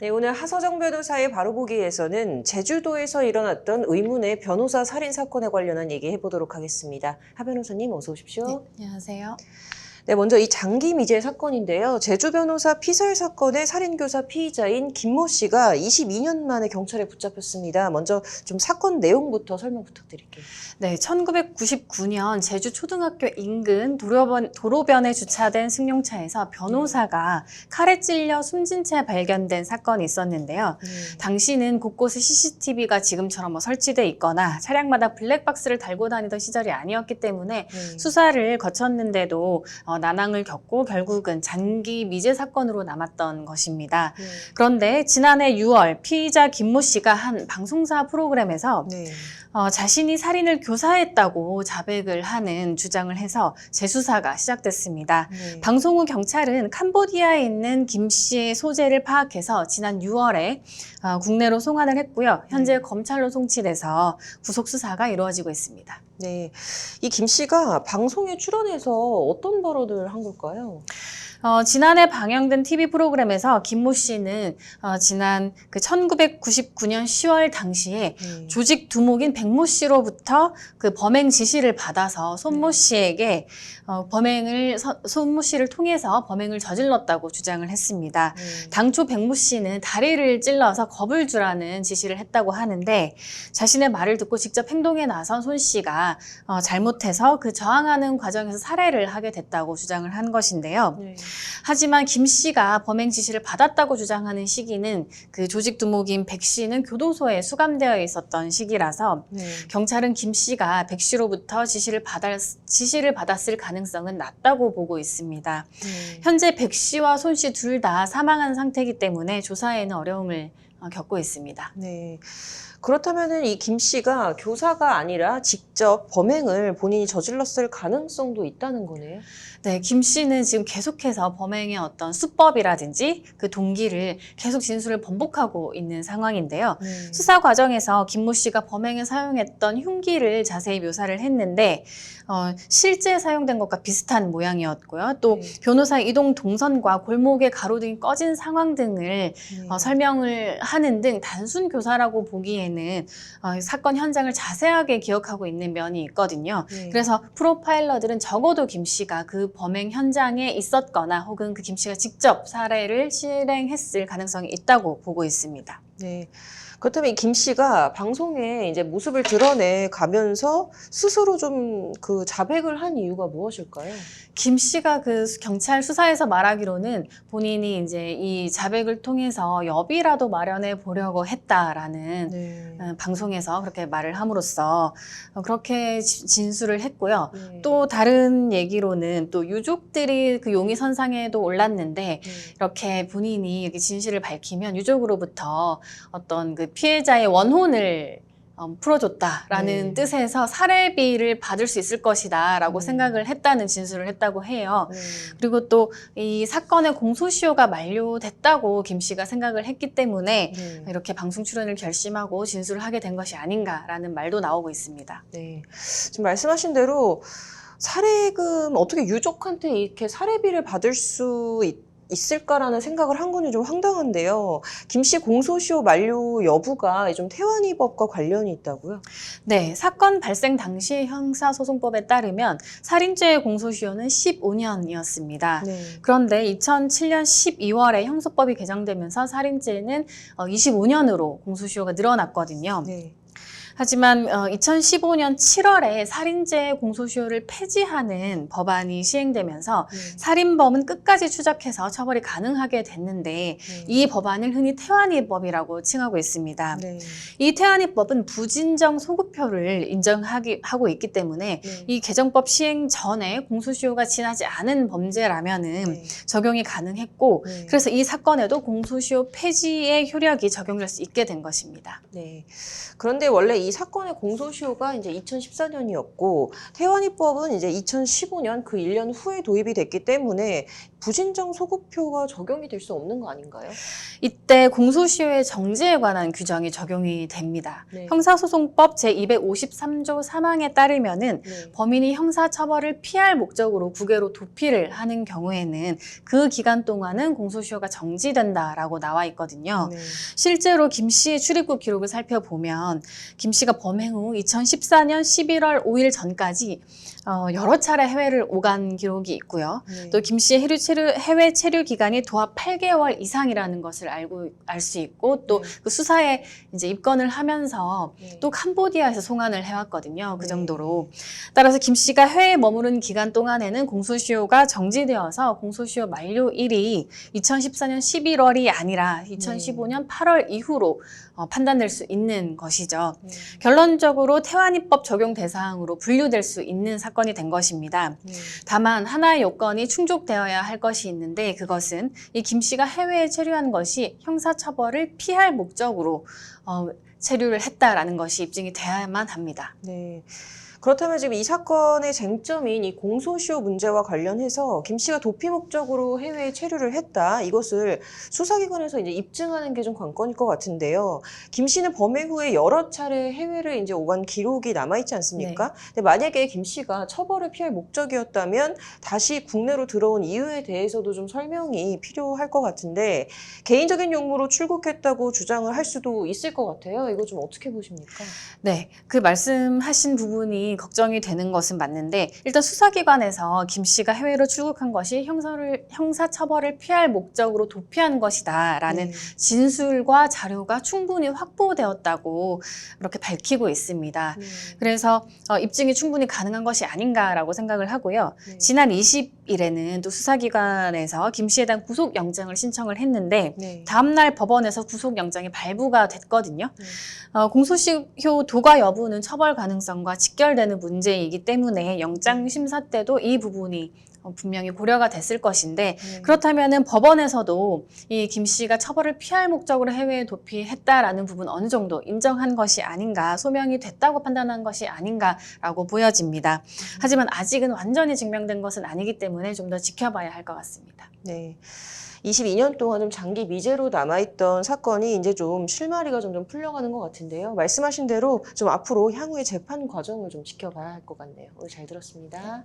네, 오늘 하서정 변호사의 바로보기에서는 제주도에서 일어났던 의문의 변호사 살인 사건에 관련한 얘기 해보도록 하겠습니다. 하 변호사님 어서 오십시오. 네, 안녕하세요. 네, 먼저 이 장기 미제 사건인데요. 제주 변호사 피살 사건의 살인교사 피의자인 김모 씨가 22년 만에 경찰에 붙잡혔습니다. 먼저 좀 사건 내용부터 설명 부탁드릴게요. 네, 1999년 제주 초등학교 인근 도로변에 주차된 승용차에서 변호사가 칼에 찔려 숨진 채 발견된 사건이 있었는데요. 당시는 곳곳에 CCTV가 지금처럼 설치돼 있거나 차량마다 블랙박스를 달고 다니던 시절이 아니었기 때문에 수사를 거쳤는데도 난항을 겪고 결국은 장기 미제 사건으로 남았던 것입니다. 그런데 지난해 6월 피의자 김모 씨가 한 방송사 프로그램에서 자신이 살인을 교사했다고 자백을 하는 주장을 해서 재수사가 시작됐습니다. 방송 후 경찰은 캄보디아에 있는 김 씨의 소재를 파악해서 지난 6월에 국내로 송환을 했고요. 현재 검찰로 송치돼서 구속 수사가 이루어지고 있습니다. 네, 이 김 씨가 방송에 출연해서 어떤 발언을 한 걸까요? 지난해 방영된 TV 프로그램에서 김모 씨는 지난 1999년 10월 당시에 조직 두목인 백모 씨로부터 그 범행 지시를 받아서 손모 씨에게 손모 씨를 통해서 범행을 저질렀다고 주장을 했습니다. 당초 백모 씨는 다리를 찔러서 겁을 주라는 지시를 했다고 하는데 자신의 말을 듣고 직접 행동에 나선 손 씨가 잘못해서 그 저항하는 과정에서 살해를 하게 됐다고 주장을 한 것인데요. 하지만 김 씨가 범행 지시를 받았다고 주장하는 시기는 그 조직 두목인 백 씨는 교도소에 수감되어 있었던 시기라서 경찰은 김 씨가 백 씨로부터 지시를 받았을 가능성은 낮다고 보고 있습니다. 현재 백 씨와 손 씨 둘 다 사망한 상태이기 때문에 조사에는 어려움을 겪고 있습니다. 네. 그렇다면은 이 김 씨가 교사가 아니라 직접 범행을 본인이 저질렀을 가능성도 있다는 거네요. 네, 김 씨는 지금 계속해서 범행의 어떤 수법이라든지 그 동기를 계속 진술을 번복하고 있는 상황인데요. 수사 과정에서 김모 씨가 범행에 사용했던 흉기를 자세히 묘사를 했는데 실제 사용된 것과 비슷한 모양이었고요. 또 변호사의 이동 동선과 골목의 가로등이 꺼진 상황 등을 설명을 하는 등 단순 교사라고 보기에는 사건 현장을 자세하게 기억하고 있는 면이 있거든요. 그래서 프로파일러들은 적어도 김 씨가 그 범행 현장에 있었거나 혹은 그 김 씨가 직접 살해를 실행했을 가능성이 있다고 보고 있습니다. 네. 그렇다면 이 김 씨가 방송에 이제 모습을 드러내 가면서 스스로 좀 그 자백을 한 이유가 무엇일까요? 김 씨가 그 경찰 수사에서 말하기로는 본인이 이제 이 자백을 통해서 여비라도 마련해 보려고 했다라는 방송에서 그렇게 말을 함으로써 그렇게 진술을 했고요. 또 다른 얘기로는 또 유족들이 그 용의선상에도 올랐는데 이렇게 본인이 이렇게 진실을 밝히면 유족으로부터 어떤 그 피해자의 원혼을 풀어줬다라는 뜻에서 살해비를 받을 수 있을 것이다 라고 생각을 했다는 진술을 했다고 해요. 그리고 또 이 사건의 공소시효가 만료됐다고 김 씨가 생각을 했기 때문에 이렇게 방송 출연을 결심하고 진술을 하게 된 것이 아닌가라는 말도 나오고 있습니다. 네. 지금 말씀하신 대로 살해금 어떻게 유족한테 이렇게 살해비를 받을 수 있을까라는 생각을 한 거는 좀 황당한데요. 김 씨 공소시효 만료 여부가 좀 태완이법과 관련이 있다고요? 네, 사건 발생 당시 형사소송법에 따르면 살인죄의 공소시효는 15년이었습니다. 그런데 2007년 12월에 형소법이 개정되면서 살인죄는 25년으로 공소시효가 늘어났거든요. 하지만 2015년 7월에 살인죄 공소시효를 폐지하는 법안이 시행되면서 살인범은 끝까지 추적해서 처벌이 가능하게 됐는데 이 법안을 흔히 태완이법이라고 칭하고 있습니다. 이 태완이법은 부진정 소급표를 인정하고 있기 때문에 이 개정법 시행 전에 공소시효가 지나지 않은 범죄라면은 적용이 가능했고 그래서 이 사건에도 공소시효 폐지의 효력이 적용될 수 있게 된 것입니다. 그런데 원래 이 사건의 공소시효가 이제 2014년이었고 태완이법은 이제 2015년 그 1년 후에 도입이 됐기 때문에 부진정 소급표가 적용이 될 수 없는 거 아닌가요? 이때 공소시효의 정지에 관한 규정이 적용이 됩니다. 네. 형사소송법 제253조 3항에 따르면은 네. 범인이 형사처벌을 피할 목적으로 국외로 도피를 하는 경우에는 그 기간 동안은 공소시효가 정지된다라고 나와 있거든요. 네. 실제로 김 씨의 출입국 기록을 살펴보면 김 씨가 범행 후 2014년 11월 5일 전까지 여러 차례 해외를 오간 기록이 있고요. 네. 또 김 씨의 해외 체류 기간이 도합 8개월 이상이라는 것을 알 수 있고 또 네. 그 수사에 이제 입건을 하면서 네. 또 캄보디아에서 송환을 해왔거든요. 그 네. 정도로. 따라서 김 씨가 해외에 머무른 기간 동안에는 공소시효가 정지되어서 공소시효 만료일이 2014년 11월이 아니라 2015년 8월 이후로 판단될 수 있는 것이죠. 네. 결론적으로 태완이법 적용 대상으로 분류될 수 있는 사건이 된 것입니다. 네. 다만 하나의 요건이 충족되어야 할 것이 있는데 그것은 이 김 씨가 해외에 체류한 것이 형사처벌을 피할 목적으로 체류를 했다라는 것이 입증이 돼야만 합니다. 네. 그렇다면 지금 이 사건의 쟁점인 이 공소시효 문제와 관련해서 김 씨가 도피 목적으로 해외에 체류를 했다. 이것을 수사기관에서 이제 입증하는 게 좀 관건일 것 같은데요. 김 씨는 범행 후에 여러 차례 해외를 이제 오간 기록이 남아있지 않습니까? 근데 만약에 김 씨가 처벌을 피할 목적이었다면 다시 국내로 들어온 이유에 대해서도 좀 설명이 필요할 것 같은데 개인적인 용무로 출국했다고 주장을 할 수도 있을 것 같아요. 이거 좀 어떻게 보십니까? 네, 그 말씀하신 부분이 걱정이 되는 것은 맞는데 일단 수사기관에서 김 씨가 해외로 출국한 것이 형사처벌을 피할 목적으로 도피한 것이다라는 네. 진술과 자료가 충분히 확보되었다고 이렇게 밝히고 있습니다. 네. 그래서 입증이 충분히 가능한 것이 아닌가라고 생각을 하고요. 네. 지난 20일에는 또 수사기관에서 김 씨에 대한 구속영장을 신청을 했는데 네. 다음날 법원에서 구속영장이 발부가 됐거든요. 네. 공소시효 도과 여부는 처벌 가능성과 직결되는 문제이기 때문에 영장 심사 때도 이 부분이 분명히 고려가 됐을 것인데 네. 그렇다면은 법원에서도 이 김 씨가 처벌을 피할 목적으로 해외에 도피했다라는 부분 어느 정도 인정한 것이 아닌가, 소명이 됐다고 판단한 것이 아닌가라고 보여집니다. 하지만 아직은 완전히 증명된 것은 아니기 때문에 좀 더 지켜봐야 할 것 같습니다. 네. 22년 동안 좀 장기 미제로 남아있던 사건이 이제 좀 실마리가 점점 풀려가는 것 같은데요. 말씀하신 대로 좀 앞으로 향후의 재판 과정을 좀 지켜봐야 할 것 같네요. 오늘 잘 들었습니다.